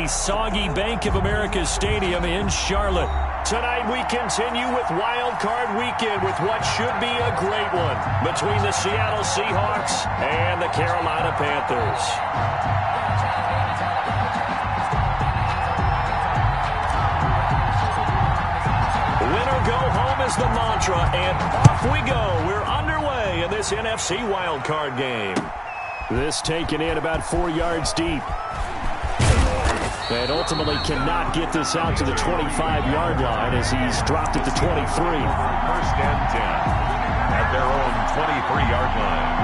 soggy Bank of America Stadium in Charlotte. Tonight we continue with Wild Card Weekend with what should be a great one between the Seattle Seahawks and the Carolina Panthers. Winner go home is the mantra, and off we go. We're underway in this NFC Wild Card game. This taken in about 4 yards deep. And ultimately cannot get this out to the 25-yard line as he's dropped at the 23. First and 10 at their own 23-yard line.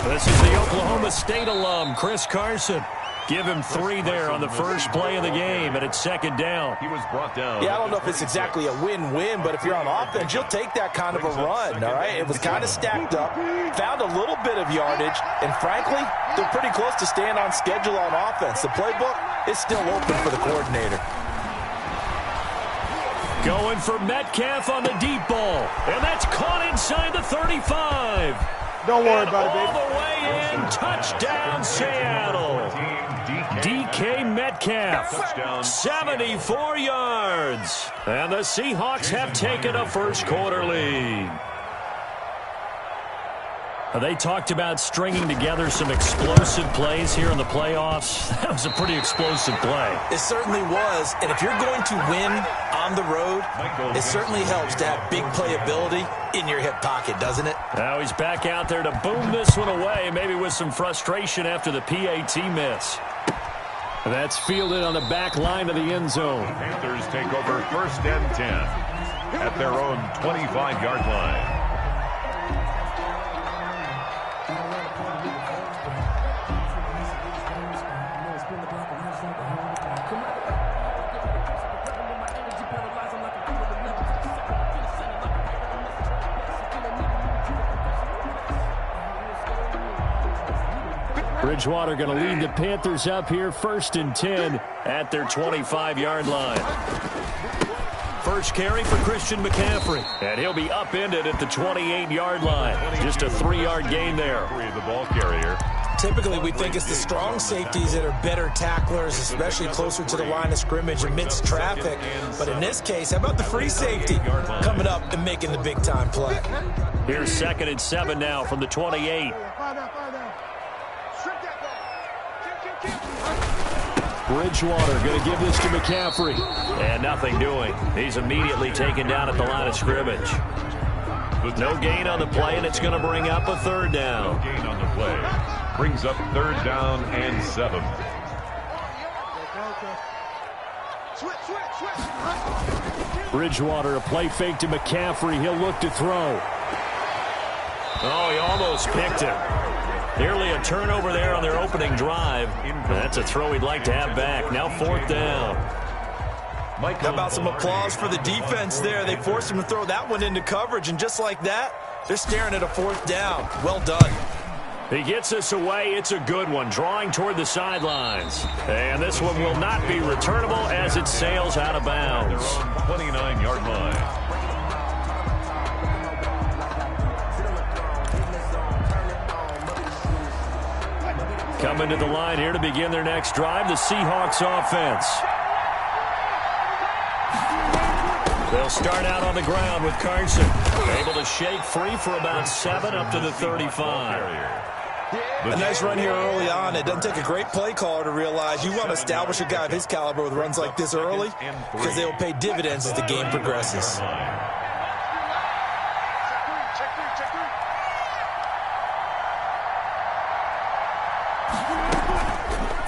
This is the Oklahoma State alum, Chris Carson. Give him 3 there on the first play of the game, and it's second down. He was brought down. Yeah, I don't know if it's exactly a win-win, but if you're on offense, you'll take that kind of a run, all right? It was kind of stacked up, found a little bit of yardage, and frankly, they're pretty close to staying on schedule on offense. The playbook is still open for the coordinator. Going for Metcalf on the deep ball, and that's caught inside the 35. Don't worry about it, baby. All the way in, touchdown Seattle. DK Metcalf, 74 yards. And the Seahawks have taken a first-quarter lead. They talked about stringing together some explosive plays here in the playoffs. That was a pretty explosive play. It certainly was, and if you're going to win on the road, it certainly helps to have big playability in your hip pocket, doesn't it? Now he's back out there to boom this one away, maybe with some frustration after the PAT miss. That's fielded on the back line of the end zone. Panthers take over first and 10 at their own 25-yard line. Bridgewater going to lead the Panthers up here, first and 10 at their 25-yard line. First carry for Christian McCaffrey, and he'll be upended at the 28-yard line. Just a 3-yard gain there. The ball carrier. Typically, we think it's the strong safeties that are better tacklers, especially closer to the line of scrimmage amidst traffic. But in this case, how about the free safety coming up and making the big-time play? Here's second and 7 now from the 28. Bridgewater going to give this to McCaffrey. And nothing doing. He's immediately taken down at the line of scrimmage. No gain on the play, and it's going to bring up a third down. No gain on the play. Brings up third down and 7. Bridgewater, a play fake to McCaffrey. He'll look to throw. Oh, he almost picked him. Nearly a turnover there on their opening drive. That's a throw he'd like to have back. Now fourth down. How about some applause for the defense there? They forced him to throw that one into coverage, and just like that, they're staring at a fourth down. Well done. He gets us away. It's a good one, drawing toward the sidelines. And this one will not be returnable as it sails out of bounds. 29-yard line. Coming to the line here to begin their next drive, the Seahawks offense. They'll start out on the ground with Carson. Able to shake free for about 7 up to the 35. A nice run here early on. It doesn't take a great play caller to realize you want to establish a guy of his caliber with runs like this early because they will pay dividends as the game progresses.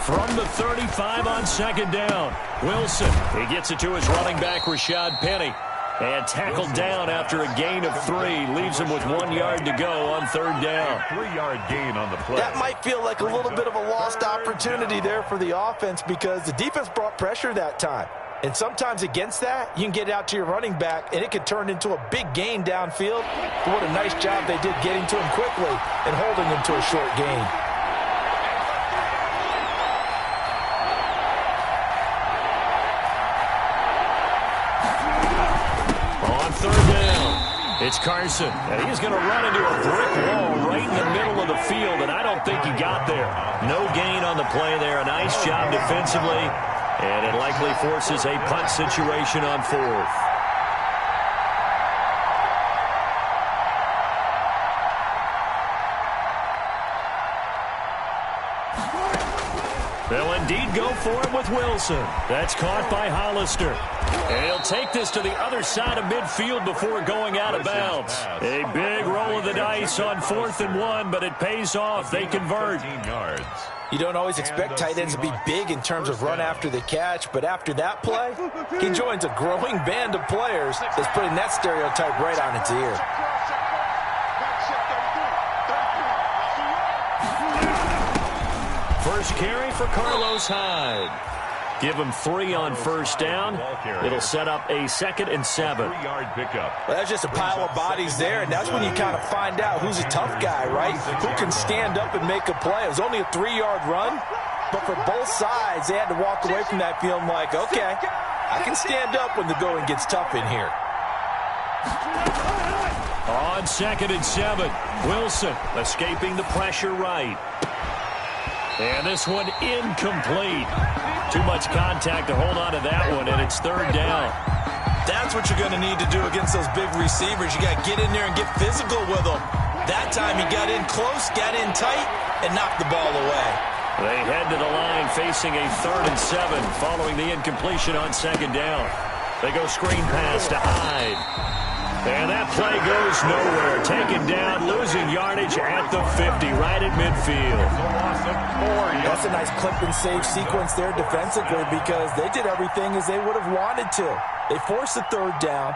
From the 35 on second down, Wilson. He gets it to his running back, Rashad Penny. And tackled down after a gain of 3. Leaves him with 1 yard to go on third down. 3-yard gain on the play. That might feel like a little bit of a lost opportunity there for the offense because the defense brought pressure that time. And sometimes against that, you can get it out to your running back, and it could turn into a big gain downfield. But what a nice job they did getting to him quickly and holding him to a short gain. It's Carson, and he's going to run into a brick wall right in the middle of the field, and I don't think he got there. No gain on the play there. A nice job defensively, and it likely forces a punt situation on fourth. They'll indeed go for it with Wilson. That's caught by Hollister. And he'll take this to the other side of midfield before going out of bounds. A big roll of the dice on 4th and 1, but it pays off. They convert. You don't always expect tight ends to be big in terms of run after the catch, but after that play, he joins a growing band of players that's putting that stereotype right on its ear. First carry for Carlos Hyde. Give him 3 on first down. It'll set up a 2nd and 7. Well, that's just a pile of bodies there, and that's when you kind of find out who's a tough guy, right? Who can stand up and make a play. It was only a 3-yard run, but for both sides, they had to walk away from that feeling like, okay, I can stand up when the going gets tough in here. On 2nd and 7, Wilson escaping the pressure right. And this one incomplete. Too much contact to hold on to that one, and it's 3rd down. That's what you're going to need to do against those big receivers. You got to get in there and get physical with them. That time he got in close, got in tight, and knocked the ball away. They head to the line facing a 3rd and 7 following the incompletion on 2nd down. They go screen pass to Hyde. And that play goes nowhere. Taken down, losing yardage at the 50, right at midfield. That's a nice clip and save sequence there defensively because they did everything as they would have wanted to. They forced the 3rd down,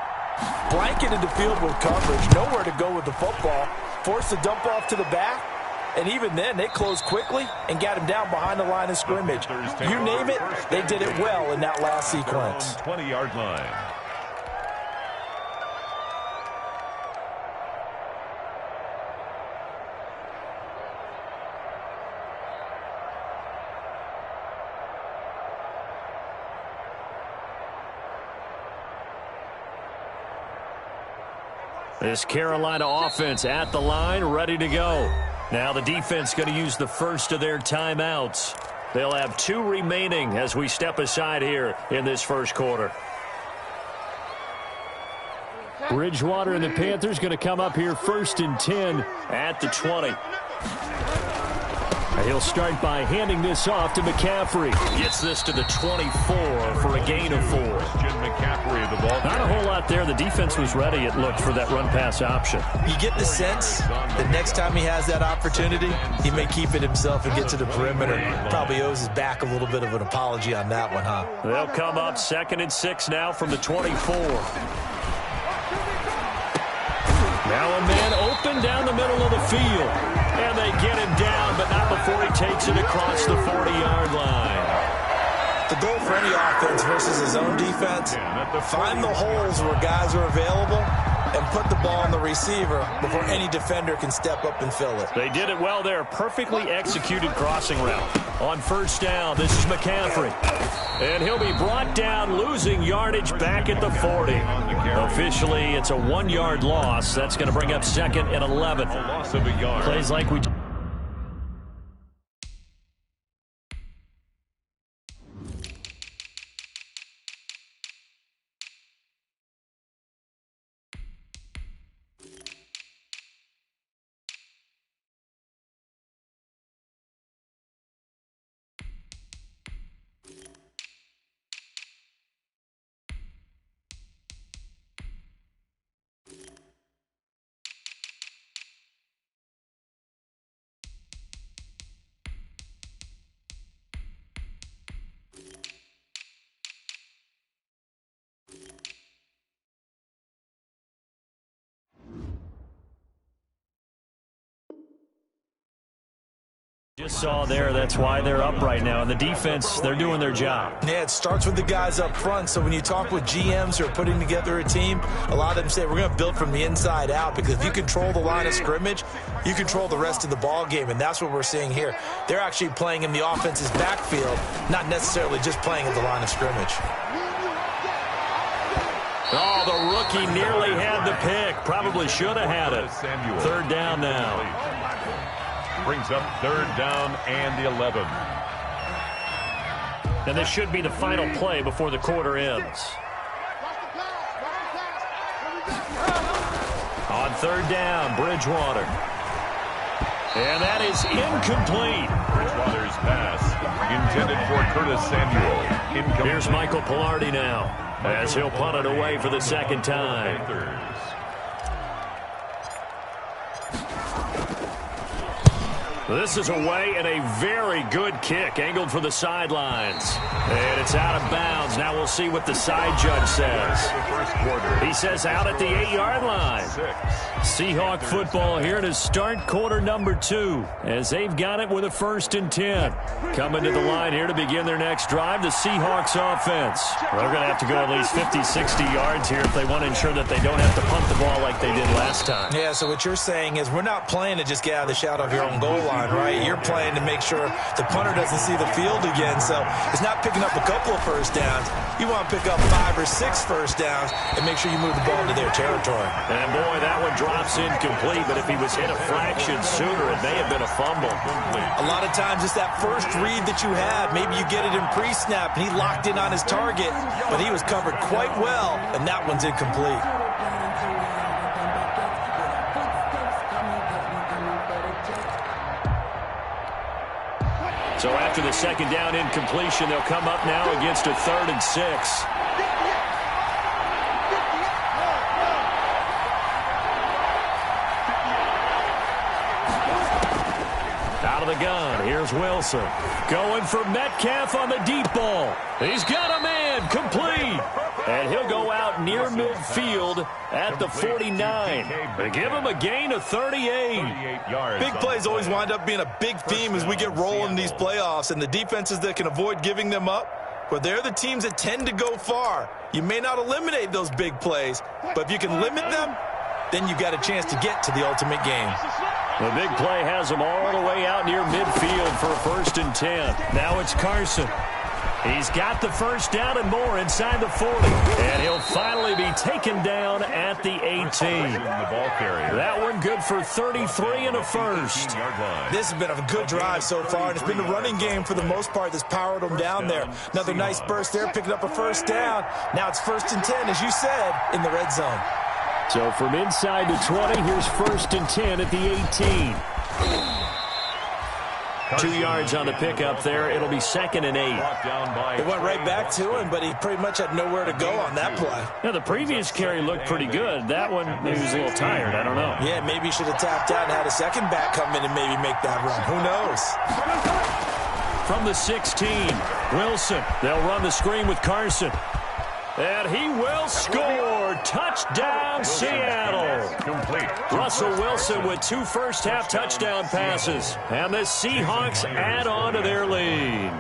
blanketed the field with coverage, nowhere to go with the football, forced the dump off to the back, and even then they closed quickly and got him down behind the line of scrimmage. You name it, they did it well in that last sequence. 20-yard line. This Carolina offense at the line, ready to go. Now the defense going to use the first of their timeouts. They'll have 2 remaining as we step aside here in this first quarter. Bridgewater and the Panthers going to come up here 1st and 10 at the 20. He'll start by handing this off to McCaffrey. Gets this to the 24 for a gain of 4. Not a whole lot there. The defense was ready, it looked, for that run-pass option. You get the sense that next time he has that opportunity, he may keep it himself and get to the perimeter. Probably owes his back a little bit of an apology on that one, huh? They'll come up 2nd and 6 now from the 24. Now a man open down the middle of the field. And they get him down, but not before he takes it across the 40-yard line. The goal for any offense versus his own defense, find the holes where guys are available and put the ball on the receiver before any defender can step up and fill it. They did it well there. Perfectly executed crossing route. On first down, this is McCaffrey. And he'll be brought down, losing yardage back at the 40. Officially, it's a 1-yard loss. That's going to bring up 2nd and 11. A loss of a yard. Plays like we... Just saw there, that's why they're up right now. And the defense, they're doing their job. Yeah, it starts with the guys up front. So when you talk with GMs who are putting together a team, a lot of them say we're going to build from the inside out, because if you control the line of scrimmage, you control the rest of the ball game, and that's what we're seeing here. They're actually playing in the offense's backfield, not necessarily just playing at the line of scrimmage. Oh, the rookie nearly had the pick. Probably should have had it. Third down now. Brings up third down and 11. And this should be the final play before the quarter ends. On third down, Bridgewater. And that is incomplete. Bridgewater's pass intended for Curtis Samuel. Incomplete. Here's Michael Pilardi now as he'll punt it away for the second time. This is away and a very good kick angled for the sidelines. And it's out of bounds. Now we'll see what the side judge says. He says out at the 8-yard line. Seahawk football here to start quarter number 2 as they've got it with a 1st and 10. Coming to the line here to begin their next drive, the Seahawks offense. They're going to have to go at least 50, 60 yards here if they want to ensure that they don't have to punt the ball like they did last time. Yeah, so what you're saying is we're not playing to just get out of the shadow of your own goal line, right? You're playing to make sure the punter doesn't see the field again. So it's not picking up a couple of first downs. You want to pick up 5 or 6 first downs and make sure you move the ball into their territory. And boy, that one drops incomplete, but if he was hit a fraction sooner, it may have been a fumble. A lot of times it's that first read that you have. Maybe you get it in pre-snap, and he locked in on his target, but he was covered quite well, and that one's incomplete. So after the second down incompletion, they'll come up now against a 3rd and 6. Out of the gun, here's Wilson. Going for Metcalf on the deep ball. He's got a man, complete. And he'll go out near midfield at the 49. They give him a gain of 38. Big plays always wind up being a big theme as we get rolling in these playoffs, and the defenses that can avoid giving them up, but they're the teams that tend to go far. You may not eliminate those big plays, but if you can limit them, then you got a chance to get to the ultimate game. The big play has them all the way out near midfield for a 1st and 10. Now it's Carson. He's got the first down and more inside the 40. And he'll finally be taken down at the 18. That one good for 33 and a first. This has been a good drive so far, and it's been the running game for the most part that's powered them down there. Another nice burst there, picking up a first down. Now it's 1st and 10, as you said, in the red zone. So from inside the 20, here's 1st and 10 at the 18. 2 yards on the pickup there. It'll be 2nd and 8. It went right back to him, but he pretty much had nowhere to go on that play. Yeah, the previous carry looked pretty good. That one, maybe he was a little tired. I don't know. Yeah, maybe he should have tapped out and had a second back come in and maybe make that run. Who knows? From the 16, Wilson. They'll run the screen with Carson. And he will score. Touchdown, Seattle. Complete. Russell Wilson with 2 first-half touchdown passes. And the Seahawks add on to their lead.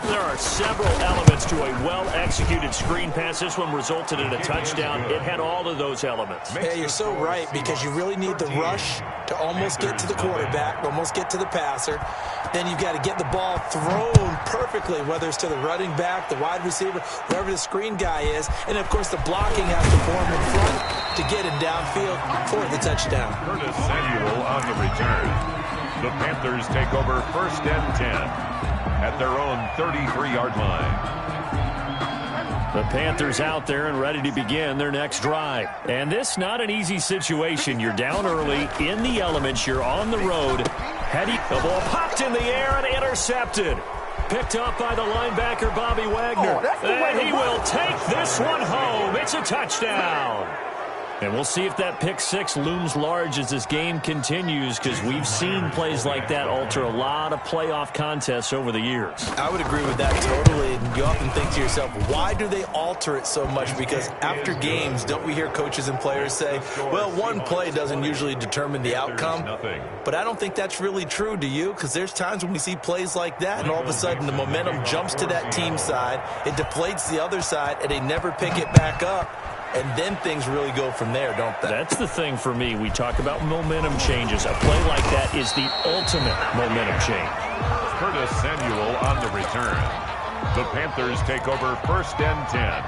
There are several elements to a well-executed screen pass. This one resulted in a touchdown. It had all of those elements. Yeah, you're so right, because you really need the rush to almost get to the quarterback, almost get to the passer. Then you've got to get the ball thrown perfectly, whether it's to the running back, the wide receiver, whoever the screen guy is. And, of course, the blocking has to form in front to get him downfield for the touchdown. Curtis Samuel on the return. The Panthers take over 1st and 10 at their own 33-yard line. The Panthers out there and ready to begin their next drive. And this not an easy situation. You're down early, in the elements, you're on the road. The ball popped in the air and intercepted. Picked up by the linebacker, Bobby Wagner. And he will take this one home. It's a touchdown. And we'll see if that pick 6 looms large as this game continues, because we've seen plays like that alter a lot of playoff contests over the years. I would agree with that totally. And you often think to yourself, why do they alter it so much? Because after games, don't we hear coaches and players say, well, one play doesn't usually determine the outcome. But I don't think that's really true, do you? Because there's times when we see plays like that, and all of a sudden the momentum jumps to that team side, it deflates the other side, and they never pick it back up. And then things really go from there, don't they? That's the thing for me. We talk about momentum changes. A play like that is the ultimate momentum change. Curtis Samuel on the return. The Panthers take over 1st and 10.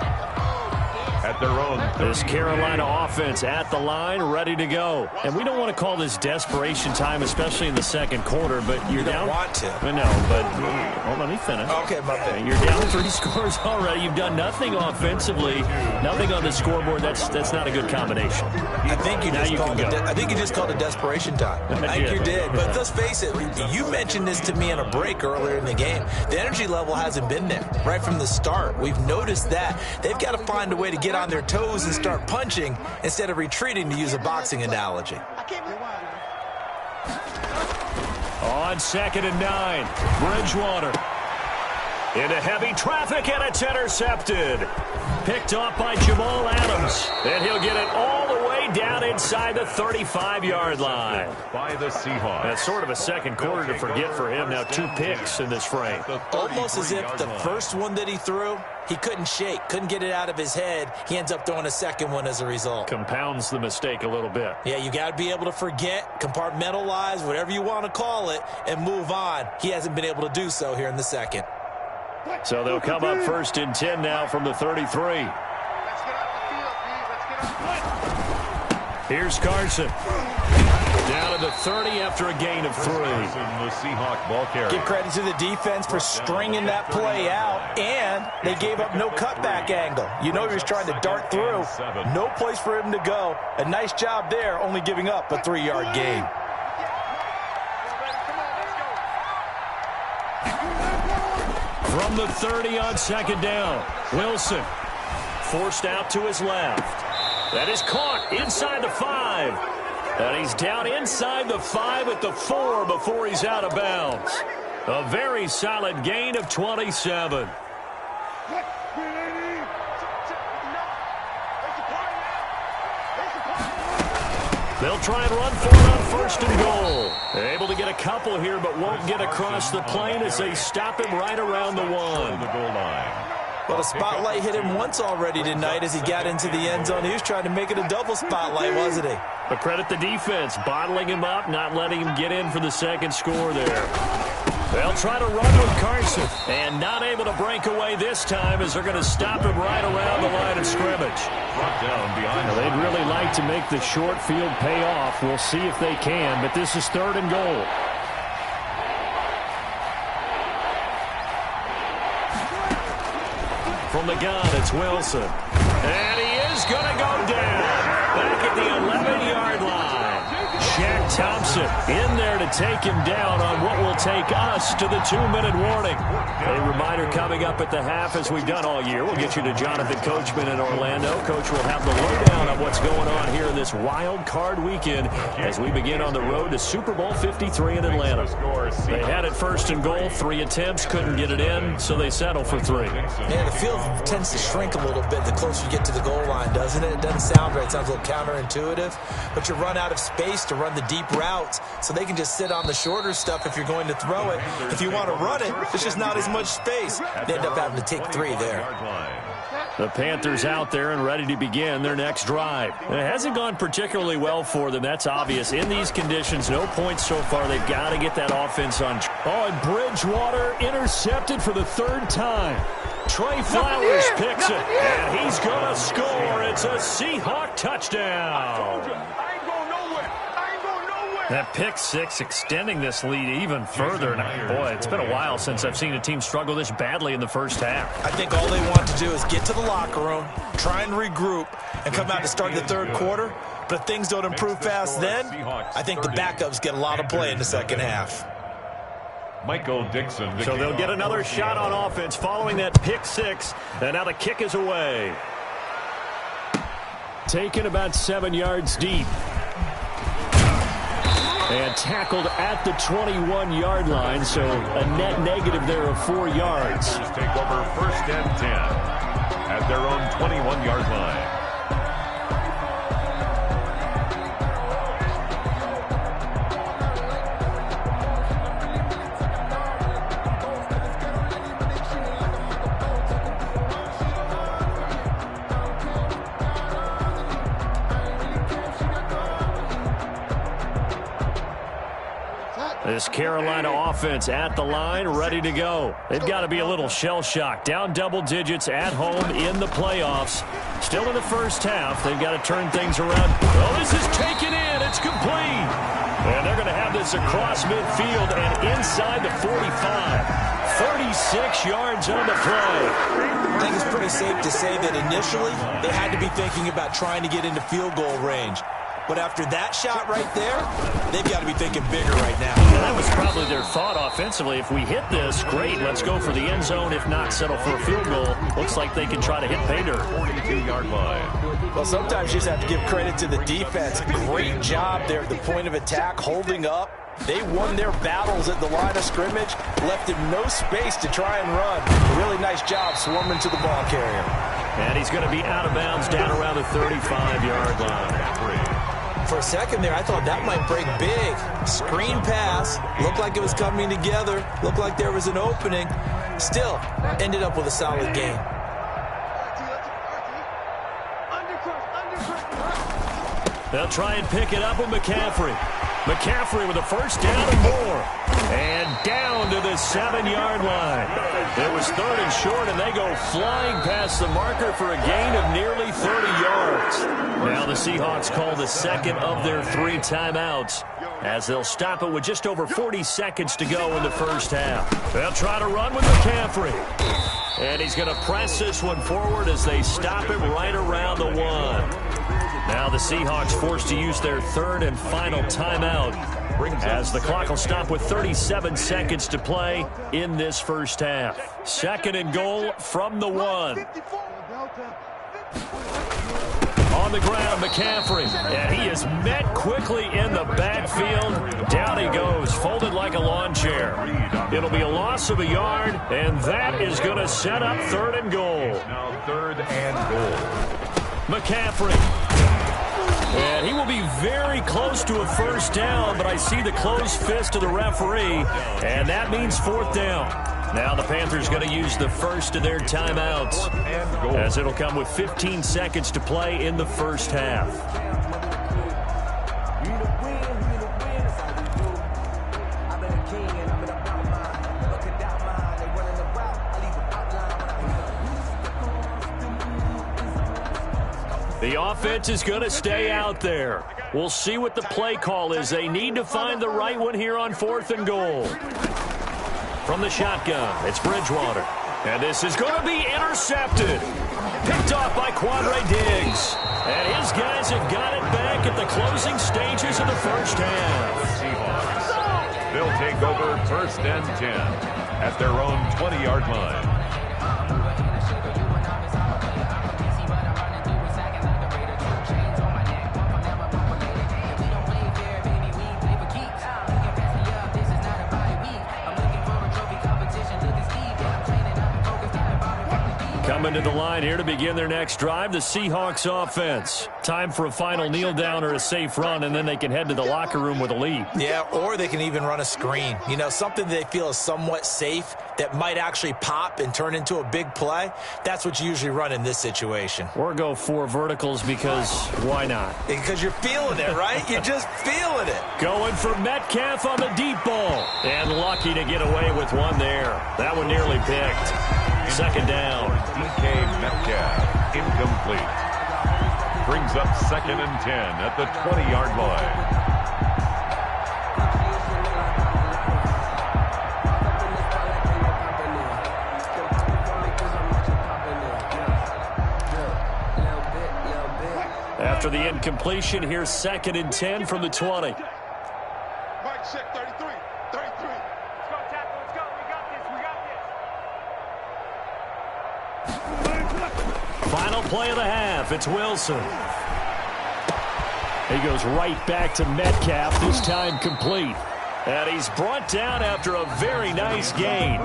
at their own 30. This Carolina offense at the line, ready to go. And we don't want to call this desperation time, especially in the second quarter, but you're down. You don't want to. I know, but hold on, let me finish. Okay, my bad. You're down 3 scores already. You've done nothing offensively, nothing on the scoreboard. That's not a good combination. I think you just called it desperation time. I think you did. But let's face it, you mentioned this to me in a break earlier in the game. The energy level hasn't been there right from the start. We've noticed that. They've got to find a way to get on their toes and start punching instead of retreating, to use a boxing analogy. On 2nd and 9, Bridgewater. Into heavy traffic, and it's intercepted. Picked off by Jamal Adams. And he'll get it all the way down inside the 35-yard line. By the Seahawks. That's sort of a second quarter to forget for him. Now 2 picks in this frame. Almost as if the first one that he threw, he couldn't shake, couldn't get it out of his head. He ends up throwing a second one as a result. Compounds the mistake a little bit. Yeah, you got to be able to forget, compartmentalize, whatever you want to call it, and move on. He hasn't been able to do so here in the second. So they'll come up 1st and 10 now from the 33. Here's Carson. Down to the 30 after a gain of 3. The Seahawk ball carrier. Give credit to the defense for stringing that play out, and they gave up no cutback angle. You know he was trying to dart through. No place for him to go. A nice job there, only giving up a 3-yard gain. From the 30 on 2nd down, Wilson forced out to his left. That is caught inside the 5. And he's down inside the 5 at the 4 before he's out of bounds. A very solid gain of 27. They'll try and run for it on 1st and goal. They're able to get a couple here, but won't get across the plane as they stop him right around the 1. The goal line. Well, the spotlight hit him once already tonight as he got into the end zone. He was trying to make it a double spotlight, wasn't he? But credit the defense, bottling him up, not letting him get in for the second score there. They'll try to run with Carson, and not able to break away this time as they're going to stop him right around the line of scrimmage. Brought down behind. Now, they'd really like to make the short field pay off. We'll see if they can, but this is 3rd and goal. From the gun, it's Wilson. And he is going to go down back at the 11-yard line. Shaq Thompson in there to take him down on what will take us to the 2-minute warning. A reminder coming up at the half, as we've done all year. We'll get you to Jonathan Coachman in Orlando. Coach will have the lowdown of what's going on here in this wild card weekend as we begin on the road to Super Bowl 53 in Atlanta. They had it 1st and goal, 3 attempts, couldn't get it in, so they settle for 3. Yeah, the field tends to shrink a little bit the closer you get to the goal line, doesn't it? It doesn't sound right. It sounds a little counterintuitive, but you run out of space to run the deep routes, so they can just sit on the shorter stuff if you're going to throw it. If you want to run it, there's just not as much space. They end up having to take 3 there. The Panthers out there and ready to begin their next drive. It hasn't gone particularly well for them. That's obvious. In these conditions, no points so far. They've got to get that offense on. Oh, and Bridgewater intercepted for the 3rd time. Trey Flowers picks it, and he's going to score. It's a Seahawk touchdown. That pick 6 extending this lead even further. Now, boy, it's been a while since I've seen a team struggle this badly in the first half. I think all they want to do is get to the locker room, try and regroup, and come out to start the 3rd quarter. But if things don't improve fast then, I think the backups get a lot of play in the second half. Michael Dixon. So they'll get another shot on offense following that pick 6. And now the kick is away. Taken about 7 yards deep. And tackled at the 21-yard line, so a net negative there of 4 yards. Take over 1st and 10 at their own 21-yard line. This Carolina offense at the line, ready to go. They've got to be a little shell-shocked. Down double digits at home in the playoffs. Still in the first half. They've got to turn things around. Oh, this is taken in. It's complete. And they're going to have this across midfield and inside the 45. 36 yards on the play. I think it's pretty safe to say that initially they had to be thinking about trying to get into field goal range. But after that shot right there, they've got to be thinking bigger right now. Yeah, that was probably their thought offensively. If we hit this, great, let's go for the end zone. If not, settle for a field goal. Looks like they can try to hit pay dirt. 42-yard line. Well, sometimes you just have to give credit to the defense. Great job there at the point of attack, holding up. They won their battles at the line of scrimmage, left him no space to try and run. A really nice job swarming to the ball carrier. And he's going to be out of bounds down around the 35-yard line. For a second there, I thought that might break big. Screen pass. Looked like it was coming together. Looked like there was an opening. Still, ended up with a solid game. They'll try and pick it up with McCaffrey. McCaffrey with a first down and more. And down to the 7-yard line. It was 3rd and short, and they go flying past the marker for a gain of nearly 30 yards. Now the Seahawks call the second of their 3 timeouts, as they'll stop it with just over 40 seconds to go in the first half. They'll try to run with McCaffrey. And he's going to press this one forward as they stop it right around the 1. Now the Seahawks forced to use their 3rd and final timeout, as the clock will stop with 37 seconds to play in this first half. 2nd and goal from the 1. On the ground, McCaffrey, and he is met quickly in the backfield. Down he goes, folded like a lawn chair. It'll be a loss of a yard, and that is going to set up 3rd and goal. Now 3rd and goal. McCaffrey. And he will be very close to a first down, but I see the closed fist of the referee, and that means 4th down. Now the Panthers going to use the first of their timeouts, as it'll come with 15 seconds to play in the first half. The offense is going to stay out there. We'll see what the play call is. They need to find the right one here on 4th and goal. From the shotgun, it's Bridgewater. And this is going to be intercepted. Picked off by Quandre Diggs. And his guys have got it back at the closing stages of the first half. They'll take over 1st and 10 at their own 20-yard line. Coming to the line here to begin their next drive, the Seahawks offense. Time for a final kneel down or a safe run, and then they can head to the locker room with a lead. Yeah, or they can even run a screen. You know, something they feel is somewhat safe that might actually pop and turn into a big play. That's what you usually run in this situation. Or go 4 verticals because why not? Because you're feeling it, right? You're just feeling it. Going for Metcalf on the deep ball. And lucky to get away with one there. That one nearly picked. 2nd down. DK Metcalf, incomplete. Brings up 2nd and 10 at the 20-yard line. After the incompletion, here's 2nd and 10 from the 20. Mike, check 33. 33. Let's go, tackle. Let's go. We got this. We got this. Final play of the half. It's Wilson. He goes right back to Metcalf, this time complete. And he's brought down after a very nice gain.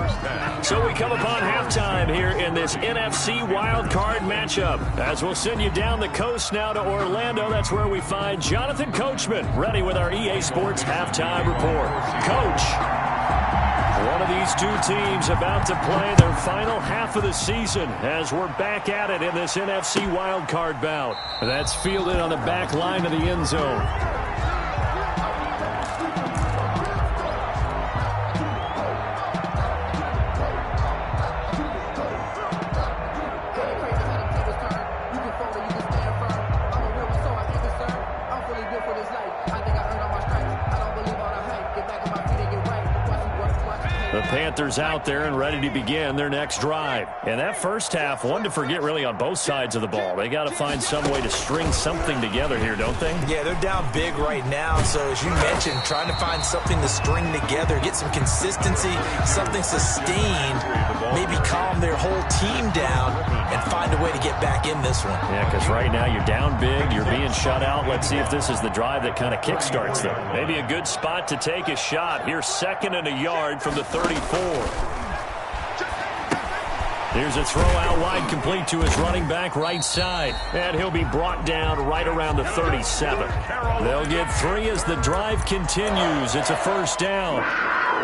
So we come upon halftime here in this NFC wildcard matchup. As we'll send you down the coast now to Orlando. That's where we find Jonathan Coachman ready with our EA Sports halftime report. Coach, one of these 2 teams about to play their final half of the season as we're back at it in this NFC wildcard bout. That's fielded on the back line of the end zone. Panthers out there and ready to begin their next drive. And that first half, one to forget really on both sides of the ball. They got to find some way to string something together here, don't they? Yeah, they're down big right now. So as you mentioned, trying to find something to string together, get some consistency, something sustained, maybe calm their whole team down and find a way to get back in this one. Yeah, because right now you're down big, you're being shut out. Let's see if this is the drive that kind of kickstarts them. Maybe a good spot to take a shot. Here's 2nd and a yard from the 34. Here's a throw out wide, complete to his running back right side. And he'll be brought down right around the 37. They'll get 3 as the drive continues. It's a first down.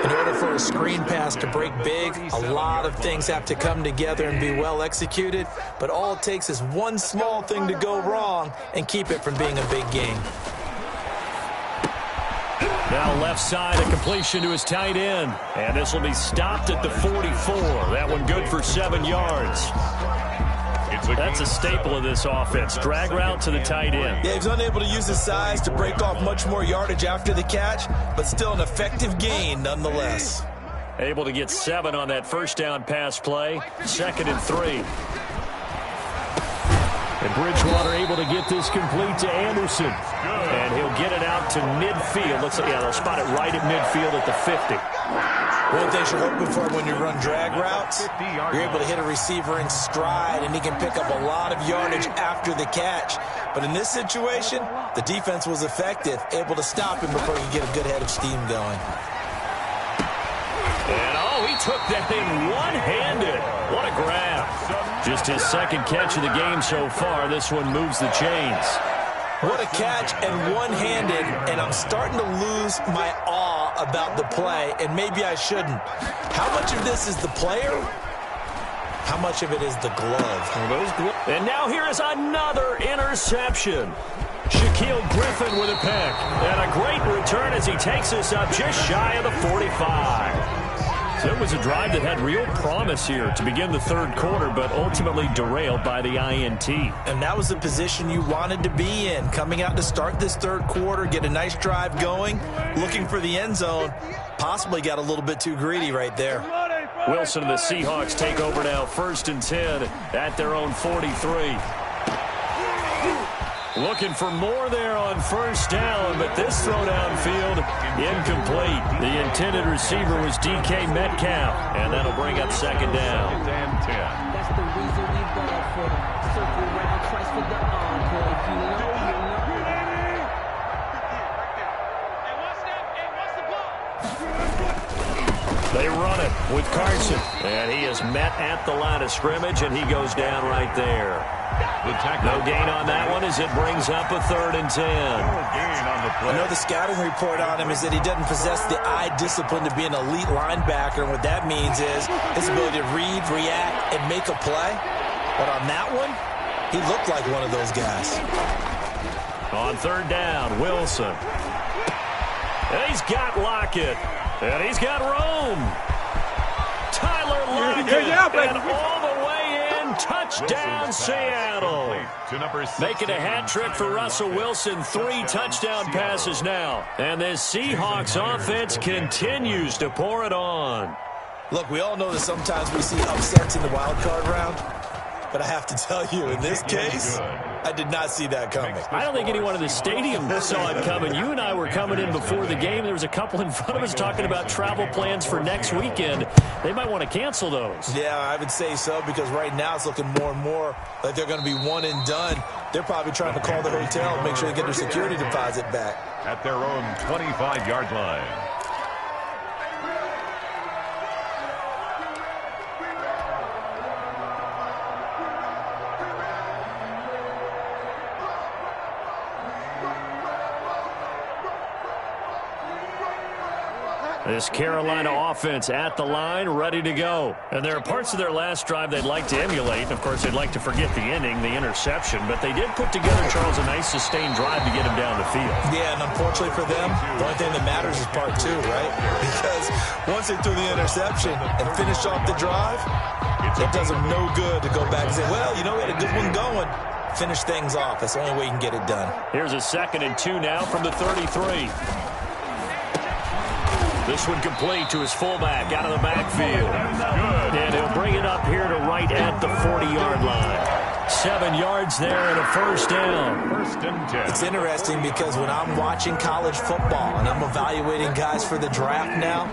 In order for a screen pass to break big, a lot of things have to come together and be well executed. But all it takes is one small thing to go wrong and keep it from being a big game. Now left side, a completion to his tight end. And this will be stopped at the 44. That one good for 7 yards. That's a staple of this offense. Drag route to the tight end. Yeah, he's unable to use his size to break off much more yardage after the catch, but still an effective gain nonetheless. Able to get 7 on that first down pass play. 2nd and 3. And Bridgewater able to get this complete to Anderson. And he'll get it out to midfield. Looks like, yeah, they'll spot it right at midfield at the 50. One thing you're hoping for when you run drag routes, you're able to hit a receiver in stride, and he can pick up a lot of yardage after the catch. But in this situation, the defense was effective, able to stop him before he get a good head of steam going. And, oh, he took that thing one-handed. What a grab. Just his 2nd catch of the game so far. This one moves the chains. What a catch, and one-handed, and I'm starting to lose my awe about the play, and maybe I shouldn't. How much of this is the player? How much of it is the glove? And now here is another interception. Shaquille Griffin with a pick. And a great return as he takes us up just shy of the 45. So it was a drive that had real promise here to begin the 3rd quarter, but ultimately derailed by the INT. And that was the position you wanted to be in, coming out to start this 3rd quarter, get a nice drive going, looking for the end zone. Possibly got a little bit too greedy right there. Wilson and the Seahawks take over now, 1st and 10 at their own 43. Looking for more there on 1st down, but this throw downfield incomplete. The intended receiver was DK Metcalf, and that'll bring up 2nd down. That's the reason we ball for them. Circle round twice for the encore. If you know, you know. They run it with Carson, and he is met at the line of scrimmage, and he goes down right there. No gain on that one as it brings up a 3rd and 10. I know the scouting report on him is that he doesn't possess the eye discipline to be an elite linebacker, and what that means is his ability to read, react, and make a play. But on that one, he looked like one of those guys. On 3rd down, Wilson. And he's got Lockett. And he's got Rome. Tyler Lockett. And all the way in. Touchdown, Seattle. Making a hat trick for Russell Wilson. 3 touchdown passes now. And this Seahawks offense continues to pour it on. Look, we all know that sometimes we see upsets in the wild card round. But I have to tell you, in this case, I did not see that coming. I don't think anyone in the stadium saw it coming. You and I were coming in before the game. There was a couple in front of us talking about travel plans for next weekend. They might want to cancel those. Yeah, I would say so, because right now it's looking more and more like they're going to be one and done. They're probably trying to call the hotel and make sure they get their security deposit back. At their own 25-yard line. This Carolina offense at the line, ready to go. And there are parts of their last drive they'd like to emulate. Of course, they'd like to forget the ending, the interception. But they did put together, Charles, a nice sustained drive to get him down the field. Yeah, and unfortunately for them, the only thing that matters is part 2, right? Because once they threw the interception and finished off the drive, it does them no good to go back and say, well, you know, we had a good one going. Finish things off. That's the only way you can get it done. Here's a 2nd and 2 now from the 33. This one complete to his fullback out of the backfield. And he'll bring it up here to right at the 40-yard line. 7 yards there and a first down. First and 10. It's interesting because when I'm watching college football and I'm evaluating guys for the draft now,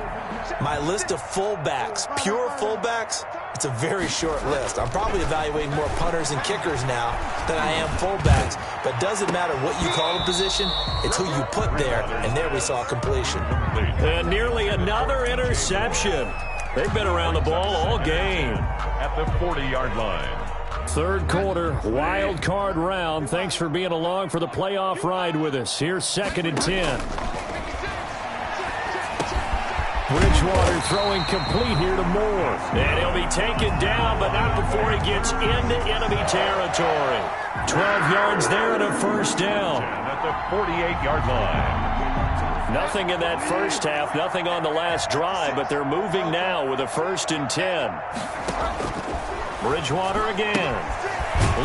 my list of fullbacks, pure fullbacks, it's a very short list. I'm probably evaluating more punters and kickers now than I am fullbacks. But it doesn't matter what you call the position, it's who you put there, and there we saw completion. And nearly another interception. They've been around the ball all game. At the 40-yard line. Third quarter, wild card round. Thanks for being along for the playoff ride with us. Here's 2nd and 10. Bridgewater throwing complete here to Moore. And he'll be taken down, but not before he gets into enemy territory. 12 yards there and a first down. At the 48-yard line. Nothing in that first half, nothing on the last drive, but they're moving now with a 1st and 10. Bridgewater again.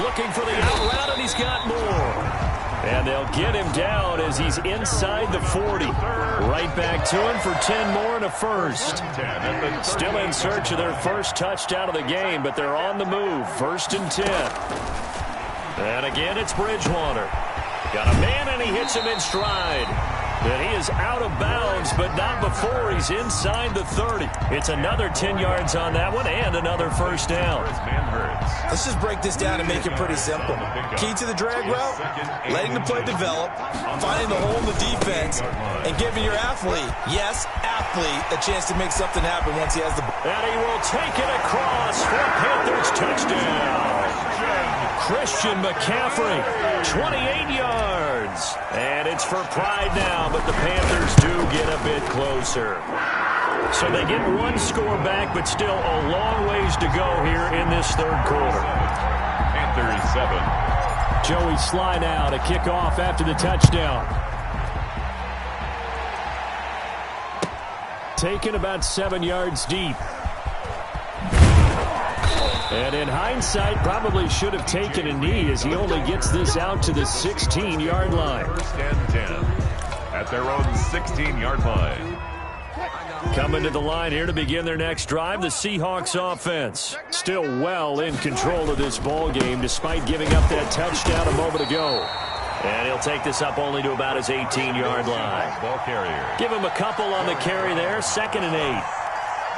Looking for the out route, and he's got more. And they'll get him down as he's inside the 40. Right back to him for 10 more and a first. Still in search of their first touchdown of the game, but they're on the move. 1st and 10. And again, it's Bridgewater. Got a man, and he hits him in stride. And he is out of bounds, but not before he's inside the 30. It's another 10 yards on that one and another first down. Let's just break this down and make it pretty simple. Key to the drag route, letting the play develop, finding the hole in the defense, and giving your athlete, yes, athlete, a chance to make something happen once he has the ball. And he will take it across for a Panthers touchdown. Christian McCaffrey, 28 yards. And it's for pride now, but the Panthers do get a bit closer. So they get one score back, but still a long ways to go here in this third quarter. Panthers 7. Joey Sly now to kick off after the touchdown. Taken about 7 yards deep. And in hindsight, probably should have taken a knee as he only gets this out to the 16-yard line. 1st and 10 at their own 16-yard line. Coming to the line here to begin their next drive, the Seahawks offense. Still well in control of this ball game despite giving up that touchdown a moment ago. And he'll take this up only to about his 18-yard line. Ball carrier. Give him a couple on the carry there, 2nd and 8.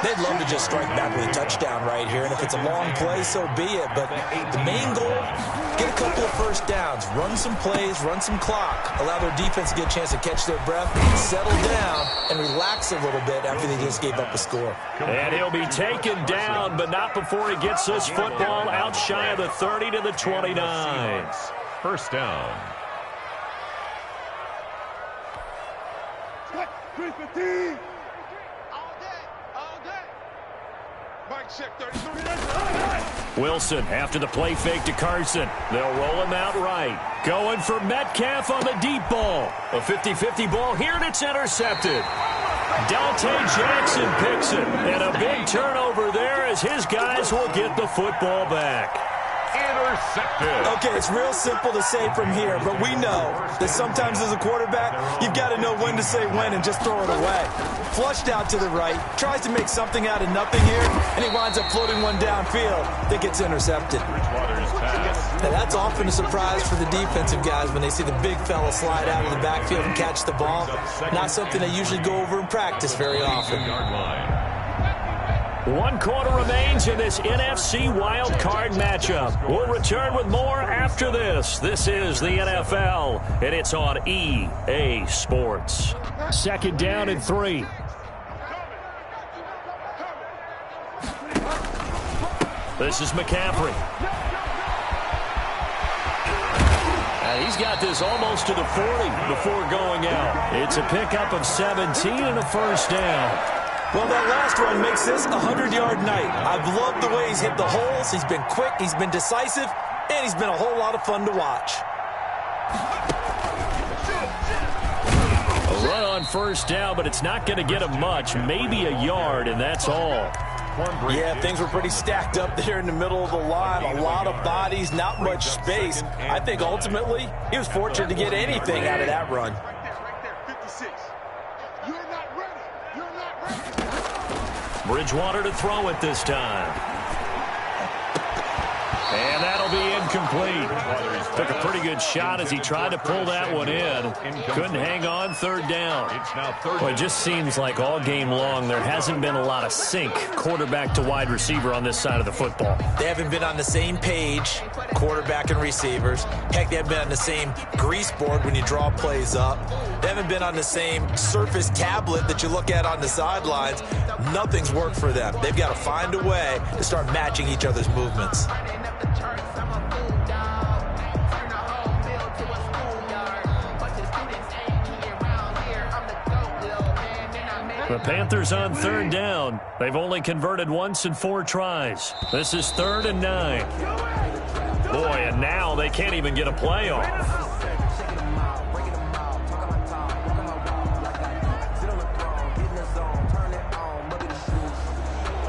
They'd love to just strike back with a touchdown right here, and if it's a long play, so be it. But the main goal, get a couple of first downs, run some plays, run some clock, allow their defense to get a chance to catch their breath, settle down, and relax a little bit after they just gave up a score. And he'll be taken down, but not before he gets this football out shy of the 30 to the 29. First down. Wilson after the play fake to Carson. They'll roll him out right. Going for Metcalf on the deep ball. A 50-50 ball here, and it's intercepted. Dante Jackson picks it. And a big turnover there as his guys will get the football back. Intercepted. Okay, it's real simple to say from here, but we know that sometimes as a quarterback, you've got to know when to say when and just throw it away. Flushed out to the right, tries to make something out of nothing here, and he winds up floating one downfield that gets intercepted. Bridgewater's pass. Now, that's often a surprise for the defensive guys when they see the big fella slide out of the backfield and catch the ball. Not something they usually go over in practice very often. Yard line. 1 quarter remains in this NFC wild card matchup. We'll return with more after this. This is the NFL, and it's on EA Sports. 2nd down and 3. This is McCaffrey. And he's got this almost to the 40 before going out. It's a pickup of 17 and a first down. Well, that last run makes this a 100-yard night. I've loved the way he's hit the holes. He's been quick, he's been decisive, and he's been a whole lot of fun to watch. A run on first down, but it's not going to get him much. Maybe a yard, and that's all. Yeah, things were pretty stacked up there in the middle of the line. A lot of bodies, not much space. I think ultimately he was fortunate to get anything out of that run. Right there, 56. You're not ready. You're not Bridgewater to throw it this time. And that'll be incomplete. Took a pretty good shot as he tried to pull that one in. Couldn't hang on, third down. Well, it just seems like all game long there hasn't been a lot of sync quarterback to wide receiver on this side of the football. They haven't been on the same page, quarterback and receivers. Heck, they haven't been on the same grease board when you draw plays up. They haven't been on the same surface tablet that you look at on the sidelines. Nothing's worked for them. They've got to find a way to start matching each other's movements. The Panthers on third down. They've only converted once in 4 tries. This is 3rd and 9. Boy, and now they can't even get a play off.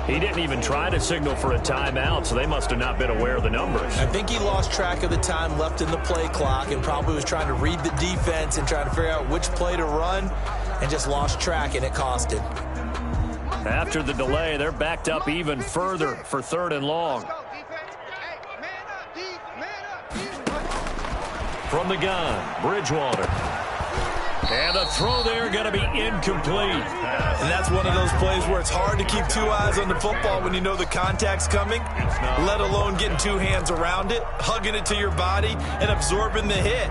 He didn't even try to signal for a timeout, so they must have not been aware of the numbers. I think he lost track of the time left in the play clock and probably was trying to read the defense and trying to figure out which play to run and just lost track, and it cost him. After the delay, they're backed up even further for 3rd and long. From the gun, Bridgewater. And the throw there going to be incomplete. And that's one of those plays where it's hard to keep 2 eyes on the football when you know the contact's coming, let alone getting 2 hands around it, hugging it to your body, and absorbing the hit.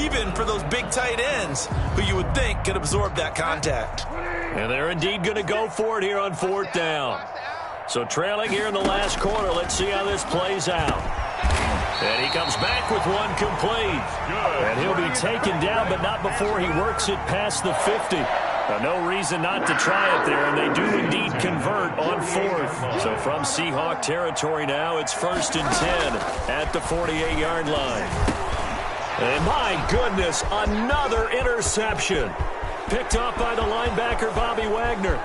Even for those big tight ends who you would think could absorb that contact. And they're indeed going to go for it here on 4th down. So trailing here in the last quarter, let's see how this plays out. And he comes back with one complete. And he'll be taken down, but not before he works it past the 50. Now, no reason not to try it there, and they do indeed convert on 4th. So from Seahawk territory now, it's 1st and 10 at the 48-yard line. And my goodness, another interception. Picked off by the linebacker, Bobby Wagner.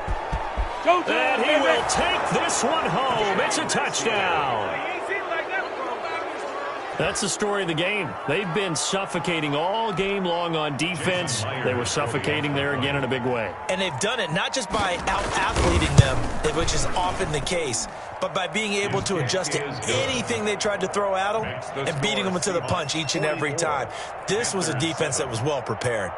And he will take this one home. It's a touchdown. That's the story of the game. They've been suffocating all game long on defense. They were suffocating there again in a big way. And they've done it not just by out-athleting them, which is often the case, but by being able to adjust to anything they tried to throw at them and beating them to the punch each and every time. This was a defense that was well prepared.